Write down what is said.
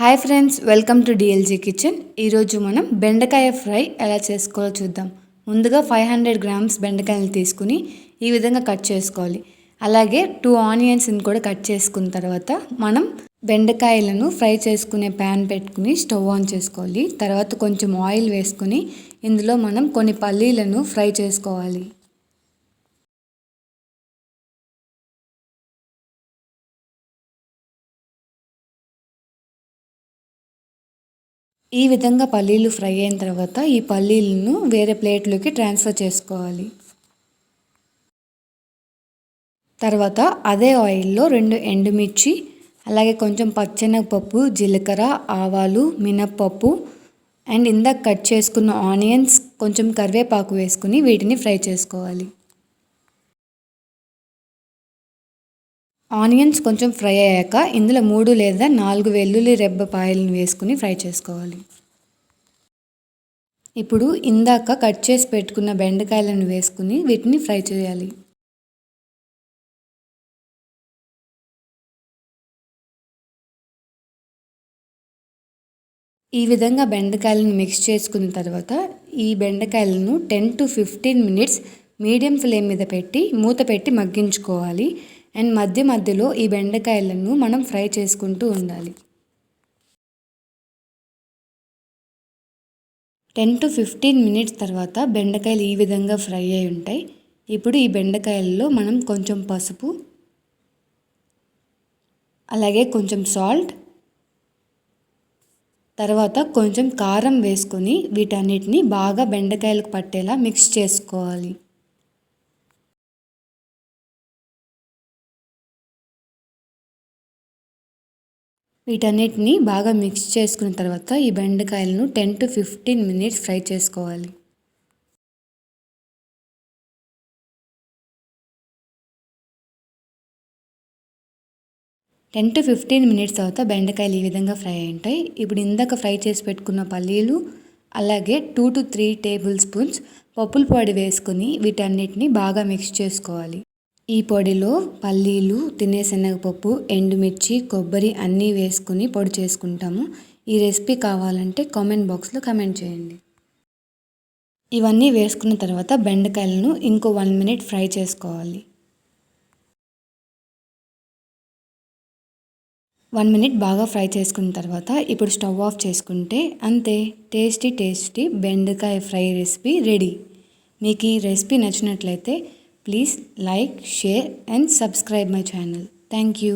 Hi friends, welcome to DLG kitchen. ఈరోజు మనం బెండకాయ ఫ్రై ఎలా చేసుకోవాలో చూద్దాం. ముందుగా 500 గ్రామ్స్ బెండకాయలు తీసుకుని ఈ విధంగా కట్ చేసుకోవాలి. అలాగే 2 ఆనియన్స్ని కూడా కట్ చేసుకున్న తర్వాత మనం బెండకాయలను ఫ్రై చేసుకునే ప్యాన్ పెట్టుకుని స్టవ్ ఆన్ చేసుకోవాలి. తర్వాత కొంచెం ఆయిల్ వేసుకుని ఇందులో మనం కొన్ని పల్లీలను ఫ్రై చేసుకోవాలి. ఈ విధంగా పల్లీలు ఫ్రై అయిన తర్వాత ఈ పల్లీలను వేరే ప్లేట్లోకి ట్రాన్స్ఫర్ చేసుకోవాలి. తర్వాత అదే ఆయిల్లో 2 ఎండుమిర్చి, అలాగే కొంచెం పచ్చెనగపప్పు, జీలకర్ర, ఆవాలు, మినప్పప్పు అండ్ ఇందాక కట్ చేసుకున్న ఆనియన్స్, కొంచెం కరివేపాకు వేసుకుని వీటిని ఫ్రై చేసుకోవాలి. ఆనియన్స్ కొంచెం ఫ్రై అయ్యాక ఇందులో 3 లేదా 4 వెల్లుల్లి రెబ్బపాయలను వేసుకుని ఫ్రై చేసుకోవాలి. ఇప్పుడు ఇందాక కట్ చేసి పెట్టుకున్న బెండకాయలను వేసుకుని వీటిని ఫ్రై చేయాలి. ఈ విధంగా బెండకాయలను మిక్స్ చేసుకున్న తర్వాత ఈ బెండకాయలను 10 to 15 మినిట్స్ మీడియం ఫ్లేమ్ మీద పెట్టి మూత పెట్టి మగ్గించుకోవాలి. అండ్ మధ్య మధ్యలో ఈ బెండకాయలను మనం ఫ్రై చేసుకుంటూ ఉండాలి. 10 to 15 మినిట్స్ తర్వాత బెండకాయలు ఈ విధంగా ఫ్రై అయి ఉంటాయి. ఇప్పుడు ఈ బెండకాయల్లో మనం కొంచెం పసుపు, అలాగే కొంచెం సాల్ట్, తర్వాత కొంచెం కారం వేసుకొని వీటన్నిటిని బాగా బెండకాయలకు పట్టేలా మిక్స్ చేసుకోవాలి. వీటన్నిటిని బాగా మిక్స్ చేసుకున్న తర్వాత ఈ బెండకాయలను 10 to 15 మినిట్స్ ఫ్రై చేసుకోవాలి. టెన్ టు 15 మినిట్స్ తర్వాత బెండకాయలు ఈ విధంగా ఫ్రై అయి ఉంటాయి. ఇప్పుడు ఇందాక ఫ్రై చేసి పెట్టుకున్న పల్లీలు, అలాగే 2 to 3 టేబుల్ స్పూన్స్ పప్పుల పొడి వేసుకొని వీటన్నిటిని బాగా మిక్స్ చేసుకోవాలి. ఈ పొడిలో పల్లీలు, తినే శనగపప్పు, ఎండుమిర్చి, కొబ్బరి అన్నీ వేసుకుని పొడి చేసుకుంటాము. ఈ రెసిపీ కావాలంటే కామెంట్ బాక్స్లో కామెంట్ చేయండి. ఇవన్నీ వేసుకున్న తర్వాత బెండకాయలను ఇంకో 1 మినిట్ ఫ్రై చేసుకోవాలి. 1 మినిట్ బాగా ఫ్రై చేసుకున్న తర్వాత ఇప్పుడు స్టవ్ ఆఫ్ చేసుకుంటే అంతే, టేస్టీ బెండకాయ ఫ్రై రెసిపీ రెడీ. మీకు ఈ రెసిపీ నచ్చినట్లయితే please like, share and subscribe my channel. Thank you.